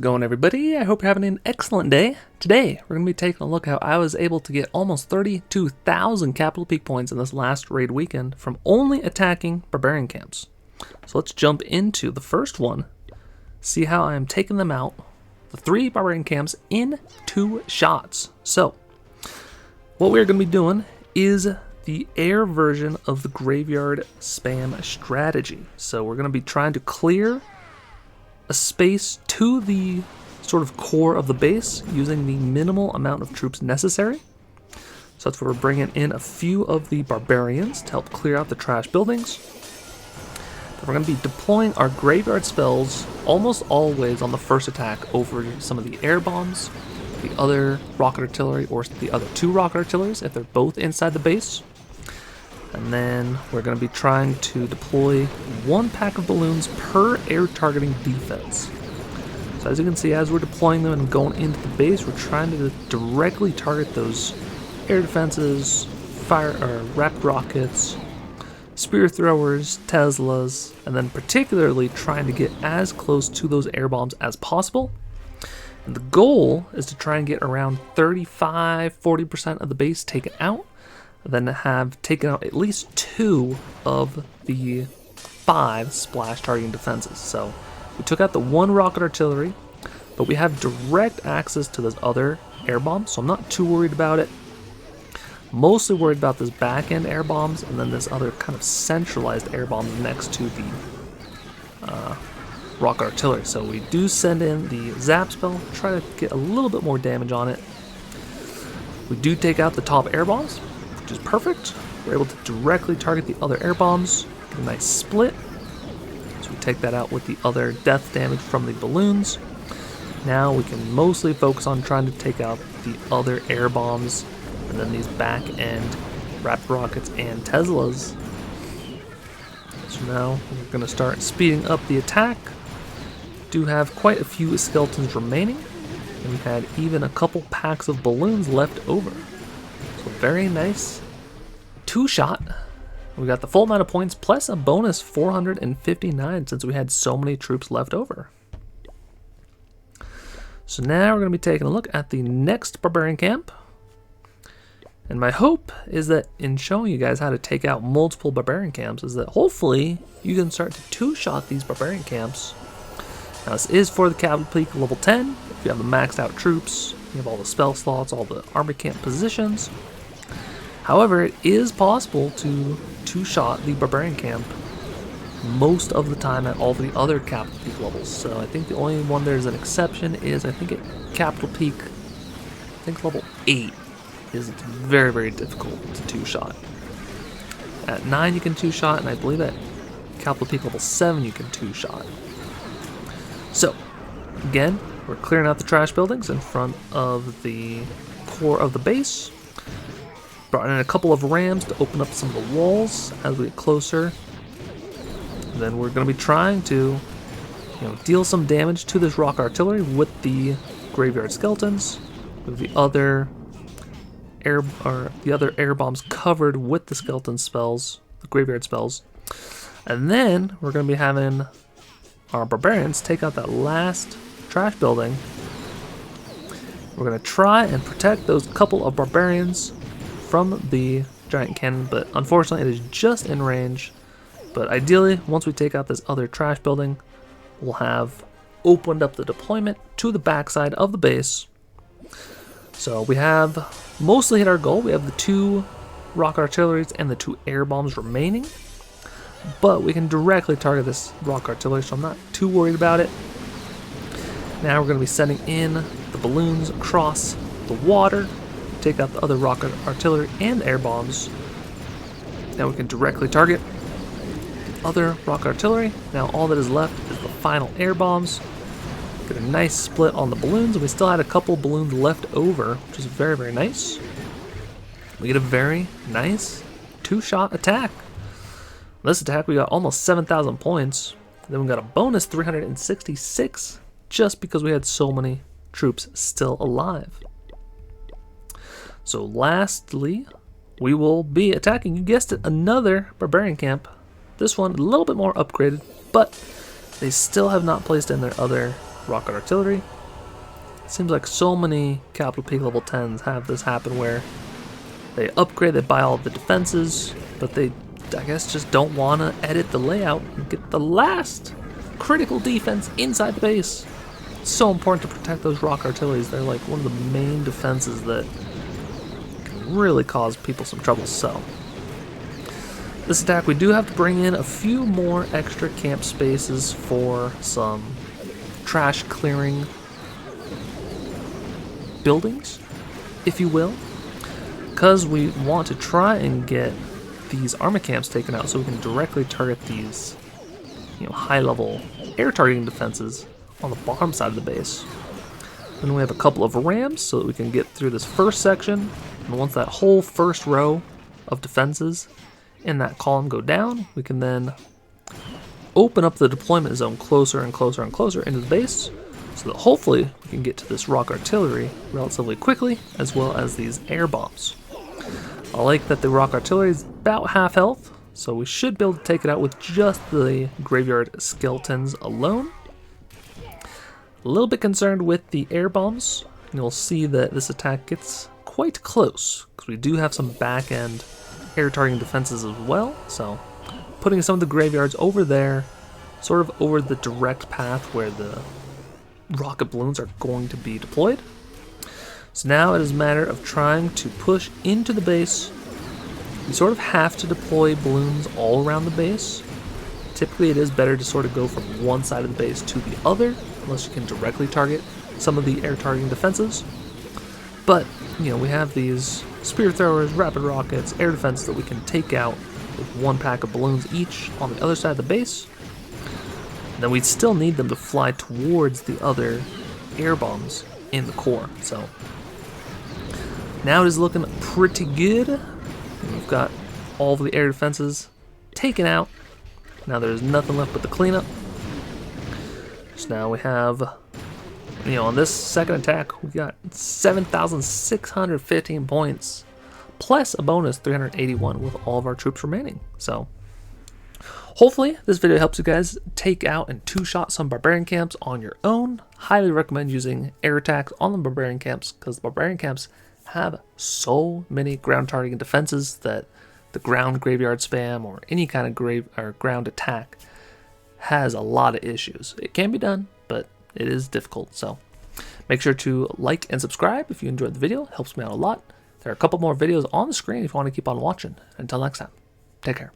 Going everybody, I hope you're having an excellent day. Today, we're going to be taking a look at how I was able to get almost 32,000 capital peak points in this last raid weekend from only attacking barbarian camps. So let's jump into the first one, see how I am taking them out, the 3 barbarian camps in 2 shots. So, what we're going to be doing is the air version of the graveyard spam strategy. So we're going to be trying to clear a space to the sort of core of the base using the minimal amount of troops necessary. So that's where we're bringing in a few of the barbarians to help clear out the trash buildings. Then we're going to be deploying our graveyard spells almost always on the first attack over some of the air bombs, the other rocket artillery, or the other 2 rocket artilleries if they're both inside the base. And then we're going to be trying to deploy 1 pack of balloons per air targeting defense. So as you can see, as we're deploying them and going into the base, we're trying to directly target those air defenses, rapid rockets, spear throwers, Teslas, and then particularly trying to get as close to those air bombs as possible. And the goal is to try and get around 35-40% of the base taken out, then have taken out at least 2 of the 5 splash targeting defenses. So we took out the 1 rocket artillery, but we have direct access to those other air bombs, so I'm not too worried about it. Mostly worried about this back end air bombs and then this other kind of centralized air bomb next to the rocket artillery. So we do send in the zap spell, try to get a little bit more damage on it. We do take out the top air bombs, which is perfect. We're able to directly target the other air bombs, get a nice split. So we take that out with the other death damage from the balloons. Now we can mostly focus on trying to take out the other air bombs and then these back end rapid rockets and Teslas. So now we're going to start speeding up the attack. Do have quite a few skeletons remaining, and we had even a couple packs of balloons left over. So very nice 2-shot. We got the full amount of points plus a bonus 459 since we had so many troops left over. So now we're going to be taking a look at the next barbarian camp. And my hope is that in showing you guys how to take out multiple barbarian camps is that hopefully you can start to 2-shot these barbarian camps. Now this is for the capital peak level 10. If you have the maxed out troops, you have all the spell slots, all the army camp positions. However, it is possible to 2-shot the barbarian camp most of the time at all the other capital peak levels. So I think the only one there's an exception is I think at capital peak, I think level 8 is very, very difficult to 2-shot. At 9 you can 2-shot, and I believe at capital peak level 7 you can 2-shot. So, again, we're clearing out the trash buildings in front of the core of the base. Brought in a couple of rams to open up some of the walls as we get closer. And then we're going to be trying to, deal some damage to this rock artillery with the graveyard skeletons, with the other air bombs covered with the skeleton spells, the graveyard spells. And then we're going to be having our barbarians take out that last trash building. We're going to try and protect those couple of barbarians from the giant cannon, but unfortunately it is just in range. But ideally, once we take out this other trash building, we'll have opened up the deployment to the backside of the base. So we have mostly hit our goal. We have the 2 rock artilleries and the 2 air bombs remaining, but we can directly target this rock artillery, so I'm not too worried about it. Now we're going to be sending in the balloons across the water, take out the other rocket artillery and air bombs. Now we can directly target the other rocket artillery. Now all that is left is the final air bombs. Get a nice split on the balloons, and we still had a couple balloons left over, which is very, very nice. We get a very nice 2-shot attack. This attack we got almost 7,000 points. Then we got a bonus 366 just because we had so many troops still alive. So lastly, we will be attacking, you guessed it, another barbarian camp. This one a little bit more upgraded, but they still have not placed in their other rocket artillery. It seems like so many capital peak level 10s have this happen where they upgrade, they buy all of the defenses, but they, I guess, just don't want to edit the layout and get the last critical defense inside the base. It's so important to protect those rock artilleries. They're like one of the main defenses that can really cause people some trouble. So this attack, we do have to bring in a few more extra camp spaces for some trash clearing buildings, if you will, because we want to try and get these army camps taken out so we can directly target these, high-level air targeting defenses on the bottom side of the base. Then we have a couple of rams so that we can get through this first section, and once that whole first row of defenses in that column go down, we can then open up the deployment zone closer and closer and closer into the base, so that hopefully we can get to this rock artillery relatively quickly, as well as these air bombs. I like that the rock artillery is about half health, so we should be able to take it out with just the graveyard skeletons alone. A little bit concerned with the air bombs. You'll see that this attack gets quite close, because we do have some back end air targeting defenses as well, so putting some of the graveyards over there, sort of over the direct path where the rocket balloons are going to be deployed. So now it is a matter of trying to push into the base. You sort of have to deploy balloons all around the base. Typically it is better to sort of go from one side of the base to the other, unless you can directly target some of the air targeting defenses. But, we have these spear throwers, rapid rockets, air defense that we can take out with one pack of balloons each on the other side of the base. And then we still need them to fly towards the other air bombs in the core. So now it is looking pretty good. We've got all of the air defenses taken out. Now there's nothing left but the cleanup. So now we have, on this second attack, we got 7,615 points, plus a bonus 381 with all of our troops remaining. So hopefully this video helps you guys take out and two-shot some barbarian camps on your own. Highly recommend using air attacks on the barbarian camps, because the barbarian camps have so many ground targeting defenses that the ground graveyard spam or any kind of ground attack has a lot of issues. It can be done, but it is difficult. So make sure to like and subscribe if you enjoyed the video. It helps me out a lot. There are a couple more videos on the screen if you want to keep on watching. Until next time, take care.